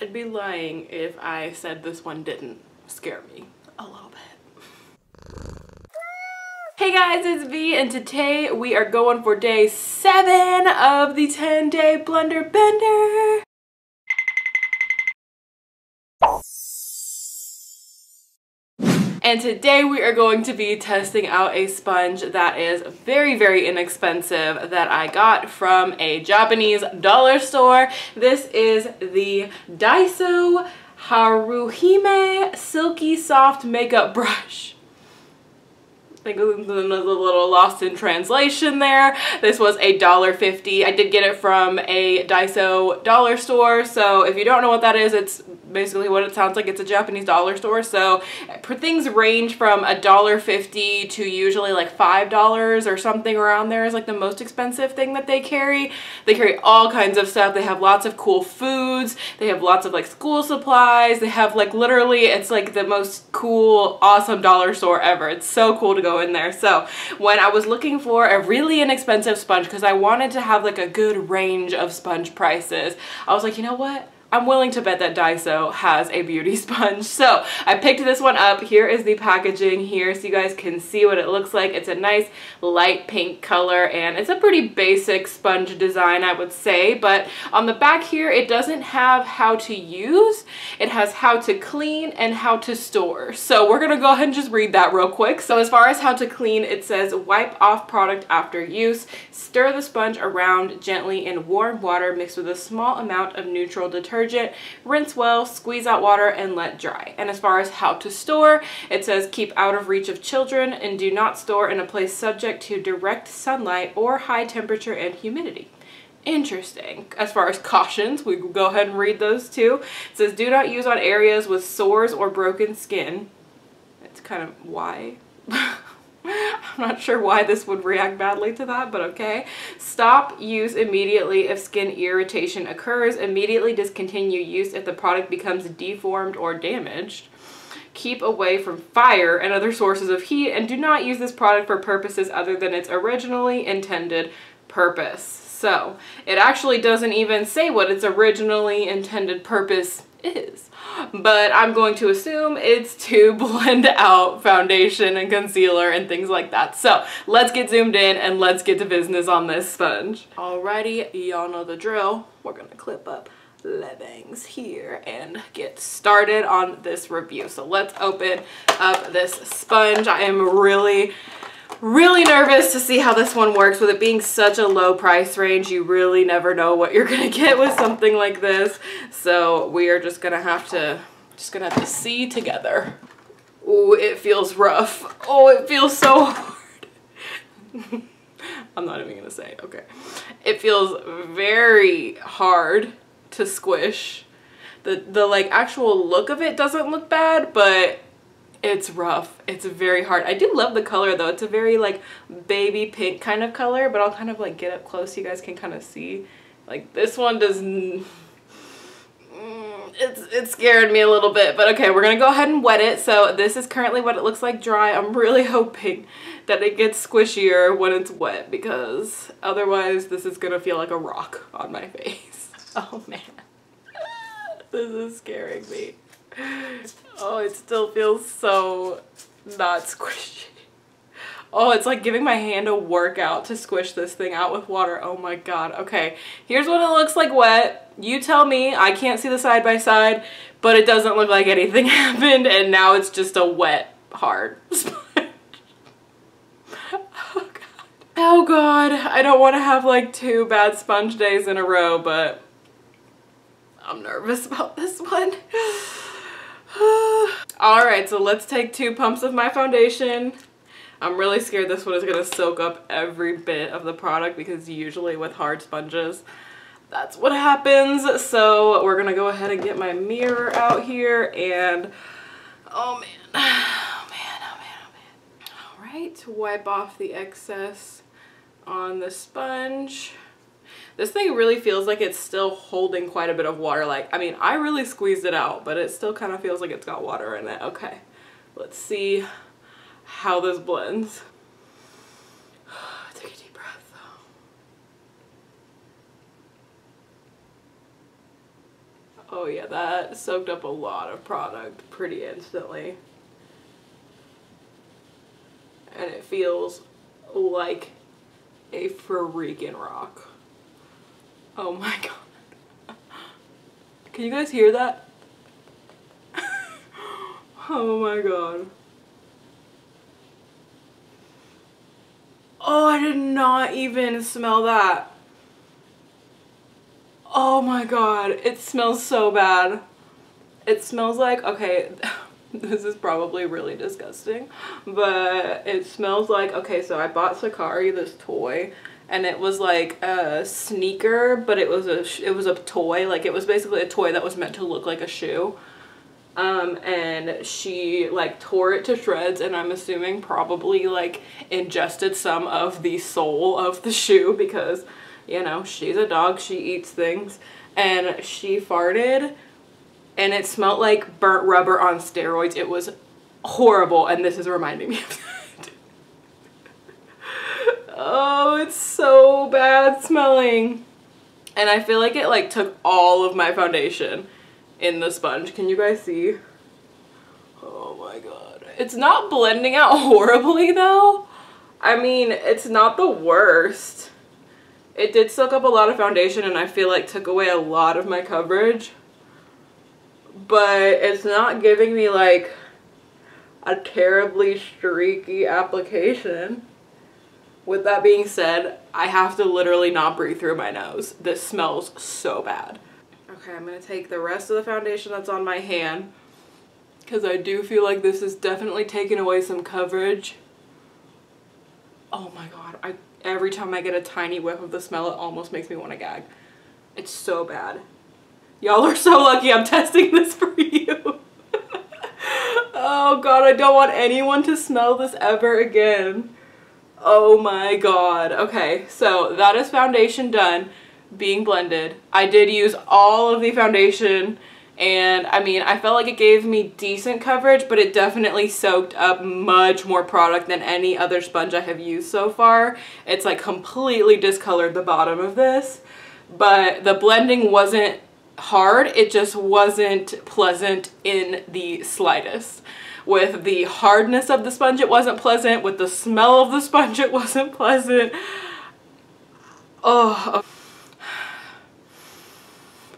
I'd be lying if I said this one didn't scare me a little bit. Hey guys, it's V, and today we are going for day 7 of the 10-day blender bender. And today we are going to be testing out a sponge that is very, very inexpensive that I got from a Japanese dollar store. This is the Daiso Haruhime Silky Soft Makeup Brush. I think it was a little lost in translation there. This was $1.50. I did get it from a Daiso dollar store, so if you don't know what that is, it's basically what it sounds like. It's a Japanese dollar store, so things range from $1.50 to usually like $5 or something around there is like the most expensive thing that they carry. They carry all kinds of stuff. They have lots of cool foods. They have lots of like school supplies. They have like literally, it's like the most cool, awesome dollar store ever. It's so cool to go in there. So when I was looking for a really inexpensive sponge, because I wanted to have like a good range of sponge prices, I was like, you know what? I'm willing to bet that Daiso has a beauty sponge. So I picked this one up. Here is the packaging here so you guys can see what it looks like. It's a nice light pink color and it's a pretty basic sponge design, I would say. But on the back here, it doesn't have how to use. It has how to clean and how to store. So we're gonna go ahead and just read that real quick. So as far as how to clean, it says wipe off product after use. Stir the sponge around gently in warm water mixed with a small amount of neutral detergent. Rinse well, squeeze out water, and let dry. And as far as how to store, it says keep out of reach of children and do not store in a place subject to direct sunlight or high temperature and humidity. Interesting. As far as cautions, we will go ahead and read those too. It says do not use on areas with sores or broken skin. It's kind of why. I'm not sure why this would react badly to that, but okay. Stop use immediately if skin irritation occurs. Immediately discontinue use if the product becomes deformed or damaged. Keep away from fire and other sources of heat, and do not use this product for purposes other than its originally intended purpose. So it actually doesn't even say what its originally intended purpose is, but I'm going to assume it's to blend out foundation and concealer and things like that. So let's get zoomed in and let's get to business on this sponge. Alrighty, y'all know the drill. We're gonna clip up the bangs here and get started on this review. So let's open up this sponge. I am really nervous to see how this one works. With it being such a low price range, you really never know what you're gonna get with something like this. So we are just gonna have to see together. Ooh, it feels rough. Oh, it feels so hard. I'm not even gonna say, okay. It feels very hard to squish. The like actual look of it doesn't look bad, but it's rough. It's very hard. I do love the color though. It's a very like baby pink kind of color, but I'll kind of like get up close so you guys can kind of see. Like this one doesn't, it's scared me a little bit, but okay, we're gonna go ahead and wet it. So this is currently what it looks like dry. I'm really hoping that it gets squishier when it's wet, because otherwise this is gonna feel like a rock on my face. Oh man, this is scaring me. Oh, it still feels so not squishy. Oh, it's like giving my hand a workout to squish this thing out with water. Oh my god. Okay, here's what it looks like wet. You tell me. I can't see the side by side, but it doesn't look like anything happened, and now it's just a wet, hard sponge. Oh god. Oh god. I don't want to have like 2 bad sponge days in a row, but I'm nervous about this one. Alright, so let's take 2 pumps of my foundation. I'm really scared this one is going to soak up every bit of the product, because usually with hard sponges, that's what happens. So we're going to go ahead and get my mirror out here and, oh man, oh man, oh man, oh man. Alright, wipe off the excess on the sponge. This thing really feels like it's still holding quite a bit of water. Like, I mean, I really squeezed it out, but it still kind of feels like it's got water in it. Okay, let's see how this blends. Take a deep breath. Oh yeah, that soaked up a lot of product pretty instantly. And it feels like a freaking rock. Oh my god. Can you guys hear that? Oh my god. Oh, I did not even smell that. Oh my god, it smells so bad. It smells like, okay, this is probably really disgusting, but it smells like, okay, so I bought Sakari, this toy, and it was like a sneaker, but it was a toy, like it was basically a toy that was meant to look like a shoe. And she like tore it to shreds, and I'm assuming probably like ingested some of the sole of the shoe because, you know, she's a dog, she eats things, and she farted and it smelled like burnt rubber on steroids. It was horrible, and this is reminding me of that. Oh, it's so bad smelling. And I feel like it like took all of my foundation in the sponge. Can you guys see? Oh my god. It's not blending out horribly though. I mean, it's not the worst. It did soak up a lot of foundation and I feel like took away a lot of my coverage. But it's not giving me like a terribly streaky application. With that being said, I have to literally not breathe through my nose. This smells so bad. Okay, I'm going to take the rest of the foundation that's on my hand because I do feel like this is definitely taking away some coverage. Oh my god, every time I get a tiny whiff of the smell, it almost makes me want to gag. It's so bad. Y'all are so lucky I'm testing this for you. Oh god, I don't want anyone to smell this ever again. Oh my god. Okay, so that is foundation done, being blended. I did use all of the foundation, and I mean, I felt like it gave me decent coverage, but it definitely soaked up much more product than any other sponge I have used so far. It's like completely discolored the bottom of this, but the blending wasn't hard, it just wasn't pleasant in the slightest. With the hardness of the sponge, it wasn't pleasant. With the smell of the sponge, it wasn't pleasant. Oh,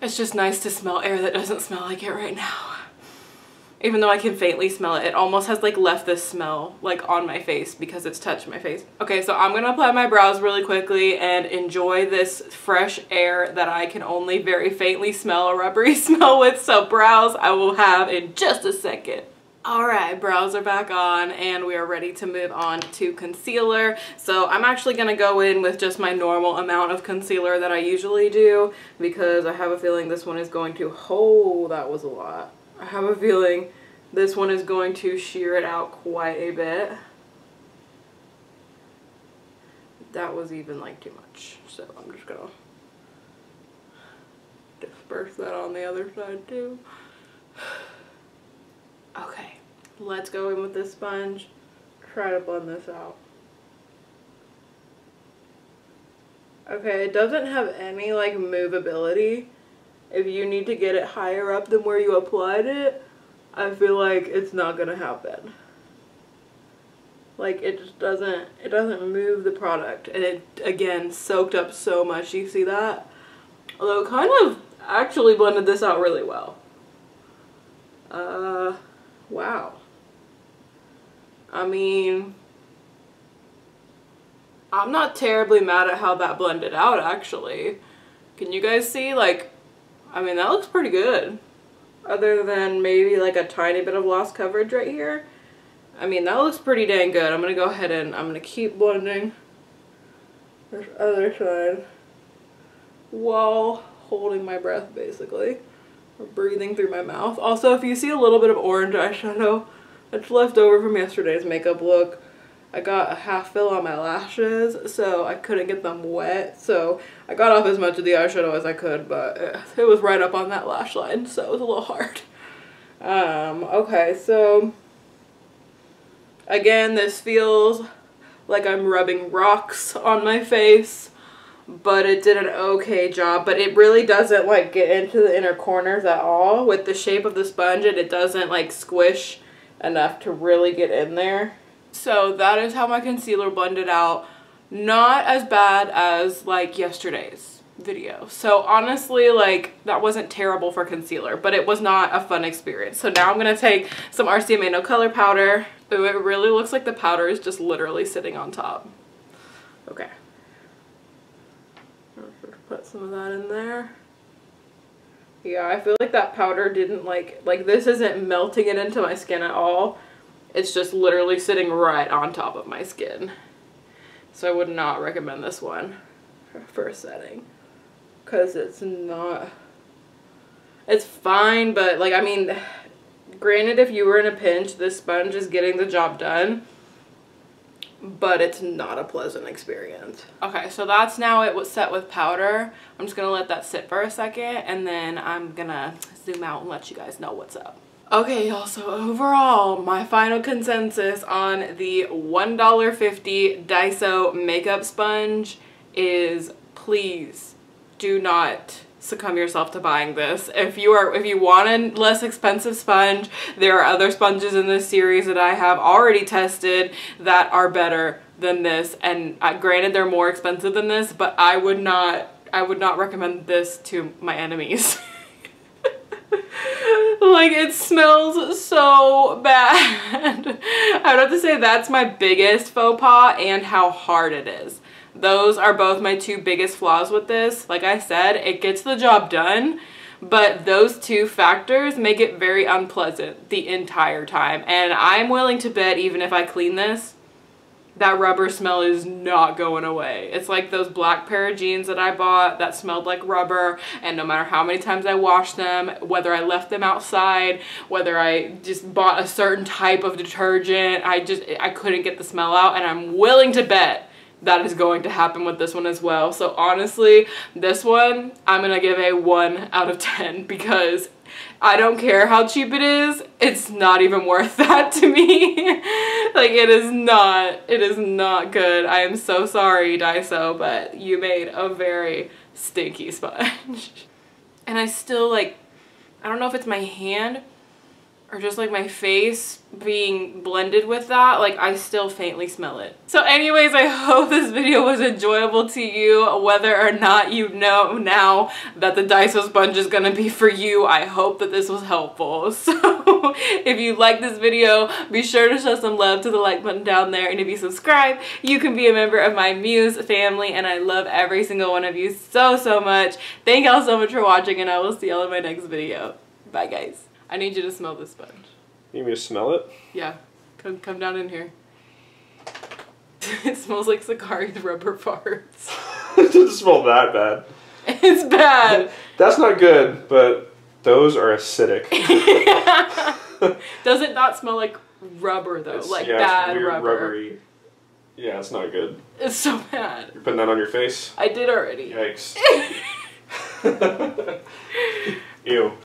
it's just nice to smell air that doesn't smell like it right now. Even though I can faintly smell it, it almost has like left this smell like on my face because it's touched my face. Okay, so I'm gonna apply my brows really quickly and enjoy this fresh air that I can only very faintly smell a rubbery smell with. So brows I will have in just a second. Alright, brows are back on and we are ready to move on to concealer. So I'm actually going to go in with just my normal amount of concealer that I usually do because I have a feeling this one is going to, oh, that was a lot. I have a feeling this one is going to sheer it out quite a bit. That was even like too much, so I'm just going to disperse that on the other side too. Okay, let's go in with this sponge, try to blend this out. Okay, it doesn't have any like movability. If you need to get it higher up than where you applied it, I feel like it's not gonna happen. Like it just doesn't move the product, and it again soaked up so much. You see that? Although it kind of actually blended this out really well. Wow. I mean, I'm not terribly mad at how that blended out, actually. Can you guys see? Like, I mean, that looks pretty good. Other than maybe like a tiny bit of lost coverage right here. I mean, that looks pretty dang good. I'm gonna go ahead and I'm gonna keep blending this other side while holding my breath, basically. Or breathing through my mouth. Also, if you see a little bit of orange eyeshadow that's left over from yesterday's makeup look, I got a half fill on my lashes, so I couldn't get them wet. So I got off as much of the eyeshadow as I could, but it was right up on that lash line, so it was a little hard. Okay, so again, this feels like I'm rubbing rocks on my face. but it did an okay job. But it really doesn't like get into the inner corners at all with the shape of the sponge, and it doesn't like squish enough to really get in there. So that is how my concealer blended out. Not as bad as like yesterday's video. So honestly, like, that wasn't terrible for concealer, but it was not a fun experience. So now I'm gonna take some RCMA No Color powder. Ooh, it really looks like the powder is just literally sitting on top. Okay. Put some of that in there. Yeah, I feel like that powder didn't like this isn't melting it into my skin at all. It's just literally sitting right on top of my skin. So I would not recommend this one for a setting. Because it's not, it's fine, but like, I mean, granted, if you were in a pinch, this sponge is getting the job done, but it's not a pleasant experience. Okay, so that's now it was set with powder. I'm just gonna let that sit for a second, and then I'm gonna zoom out and let you guys know what's up. Okay, y'all, so overall, my final consensus on the $1.50 Daiso makeup sponge is, please do not succumb yourself to buying this. If you want a less expensive sponge, there are other sponges in this series that I have already tested that are better than this, and granted they're more expensive than this, but I would not recommend this to my enemies. Like, it smells so bad. I would have to say that's my biggest faux pas, and how hard it is. Those are both my two biggest flaws with this. Like I said, it gets the job done, but those two factors make it very unpleasant the entire time. And I'm willing to bet, even if I clean this, that rubber smell is not going away. It's like those black pair of jeans that I bought that smelled like rubber, and no matter how many times I washed them, whether I left them outside, whether I just bought a certain type of detergent, I couldn't get the smell out, and I'm willing to bet that is going to happen with this one as well. So honestly, this one, I'm gonna give a 1 out of 10 because I don't care how cheap it is, it's not even worth that to me. Like, it is not good. I am so sorry, Daiso, but you made a very stinky sponge. And I still, like, I don't know if it's my hand or just like my face being blended with that, like, I still faintly smell it. So anyways, I hope this video was enjoyable to you, whether or not you know now that the Daiso sponge is gonna be for you. I hope that this was helpful. So if you like this video, be sure to show some love to the like button down there, and if you subscribe, you can be a member of my Muse family, and I love every single one of you so much. Thank y'all so much for watching, and I will see y'all in my next video. Bye, guys. I need you to smell this sponge. You need me to smell it? Yeah. Come down in here. It smells like Sakari's rubber farts. It doesn't smell that bad. It's bad. That's not good, but those are acidic. Does it not smell like rubber though? Like, yeah, bad it's weird, rubber. Rubbery. Yeah, it's not good. It's so bad. You're putting that on your face? I did already. Yikes. Ew.